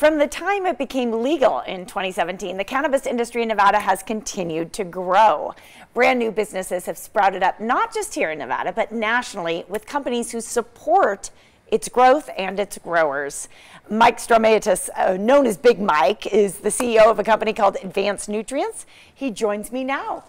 From the time it became legal in 2017, the cannabis industry in Nevada has continued to grow. Brand new businesses have sprouted up, not just here in Nevada, but nationally, with companies who support its growth and its growers. Mike Stromaitis, known as Big Mike, is the CEO of a company called Advanced Nutrients. He joins me now.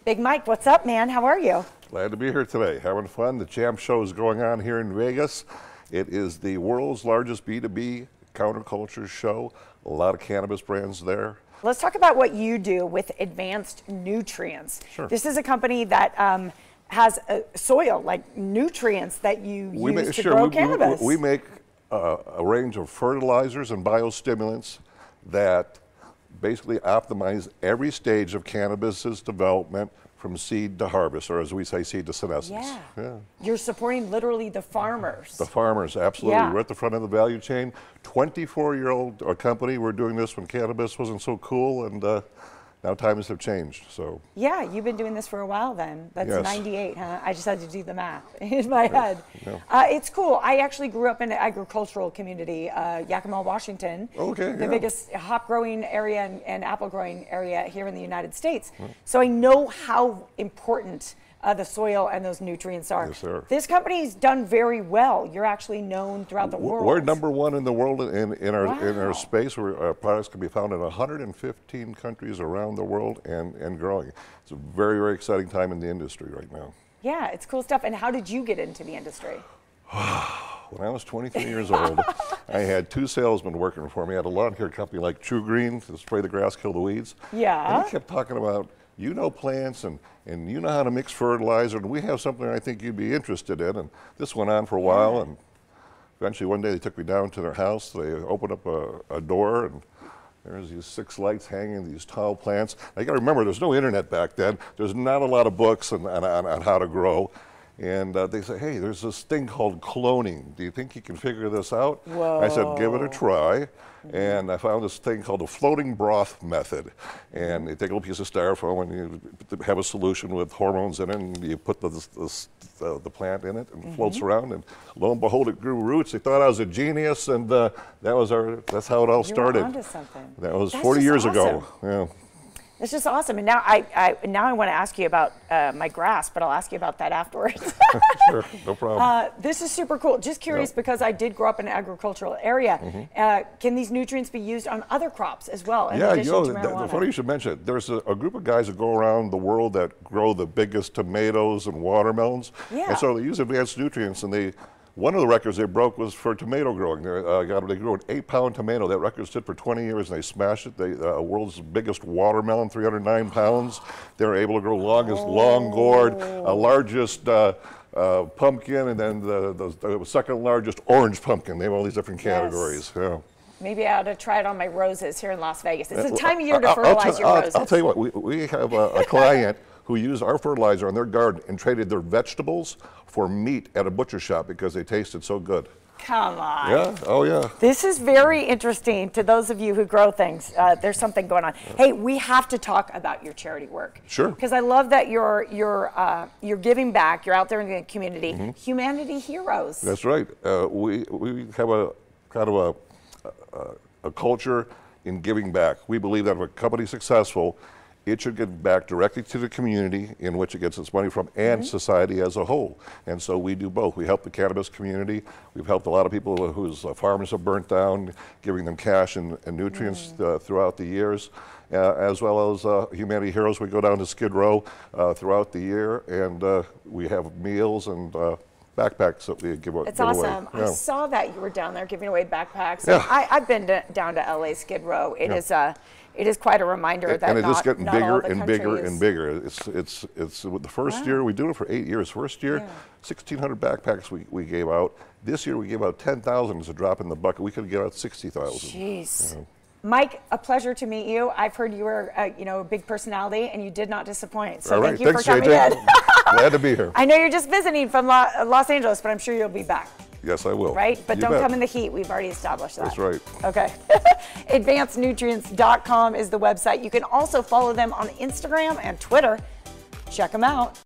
Big Mike, what's up, man? How are you? Glad to be here today. Having fun. The Champ Show is going on here in Vegas. It is the world's largest B2B counterculture show. A lot of cannabis brands there. Let's talk about what you do with Advanced Nutrients. Sure. This is a company that has soil, like nutrients that you use to grow cannabis. We make a range of fertilizers and biostimulants that basically optimize every stage of cannabis's development from seed to harvest, or as we say, seed to senescence. Yeah. You're supporting literally the farmers. The farmers, absolutely. Yeah. We're at the front of the value chain. 24-year-old company. We're doing this when cannabis wasn't so cool, and now times have changed. So yeah, you've been doing this for a while then. That's yes. 98, huh? I just had to do the math in my head. Yeah. It's cool. I actually grew up in an agricultural community, Yakima, Washington. Okay, the biggest hop growing area and apple growing area here in the United States. So I know how important the soil and those nutrients are. Yes, sir. This company's done very well. You're actually known throughout the world. We're #1 in the world in our Wow. space. Our products can be found in 115 countries around the world and growing. It's a very, very exciting time in the industry right now. Yeah, it's cool stuff. And how did you get into the industry? When I was 23 years old, I had 2 salesmen working for me at a lawn care company like True Green to spray the grass, kill the weeds. Yeah. And he kept talking about, you know plants and you know how to mix fertilizer, and we have something I think you'd be interested in. And this went on for a while, and eventually one day they took me down to their house. They opened up a door, and there's these 6 lights hanging, these tall plants. Now you gotta remember, there's no internet back then. There's not a lot of books on how to grow. And they say, hey, there's this thing called cloning. Do you think you can figure this out? Whoa. I said, give it a try. And I found this thing called the floating broth method. And you take a little piece of styrofoam and you have a solution with hormones in it, and you put the plant in it, and it floats around, and lo and behold, it grew roots. They thought I was a genius, and that's how it all started. You're onto something. That was That's 40 just years awesome. ago. Yeah. It's just awesome. And now I want to ask you about my grass, but I'll ask you about that afterwards. Sure, no problem. This is super cool. Just curious, because I did grow up in an agricultural area. Can these nutrients be used on other crops as well? In Yeah, addition to marijuana? funny you should mention it. There's a group of guys that go around the world that grow the biggest tomatoes and watermelons. Yeah. And so they use Advanced Nutrients, and one of the records they broke was for tomato growing. They grew an 8-pound tomato. That record stood for 20 years, and they smashed it. World's biggest watermelon, 309 pounds. They were able to grow long gourd, largest pumpkin, and then the second largest orange pumpkin. They have all these different categories. Yes. Yeah. Maybe I ought to try it on my roses here in Las Vegas. It's the time of year to fertilize your roses. I'll tell you what, we have a client who used our fertilizer on their garden and traded their vegetables for meat at a butcher shop because they tasted so good. Come on. Yeah, oh yeah. This is very interesting to those of you who grow things. There's something going on. Hey, we have to talk about your charity work. Sure. Because I love that you're giving back. You're out there in the community. Humanity Heroes. That's right. We have a kind of a culture in giving back. We believe that if a company is successful, it should give back directly to the community in which it gets its money from, and society as a whole. And so we do both. We help the cannabis community. We've helped a lot of people whose farms have burnt down, giving them cash and nutrients throughout the years, as well as Humanity Heroes. We go down to Skid Row throughout the year, and we have meals and backpacks that we give away. It's awesome. Yeah. I saw that you were down there giving away backpacks. Yeah. I've been down to LA Skid Row. It is quite a reminder that and it's just getting bigger and bigger is... and bigger. It's the first year we do it for 8 years. First year, 1,600 backpacks we gave out. This year we gave out 10,000 as a drop in the bucket. We could give out 60,000. Jeez. Mike, a pleasure to meet you. I've heard you were a big personality, and you did not disappoint. So thank you for coming in. Glad to be here. I know you're just visiting from Los Angeles, but I'm sure you'll be back. Yes, I will. Right? But You don't bet. come in the heat. We've already established that. That's right. Okay. AdvancedNutrients.com is the website. You can also follow them on Instagram and Twitter. Check them out.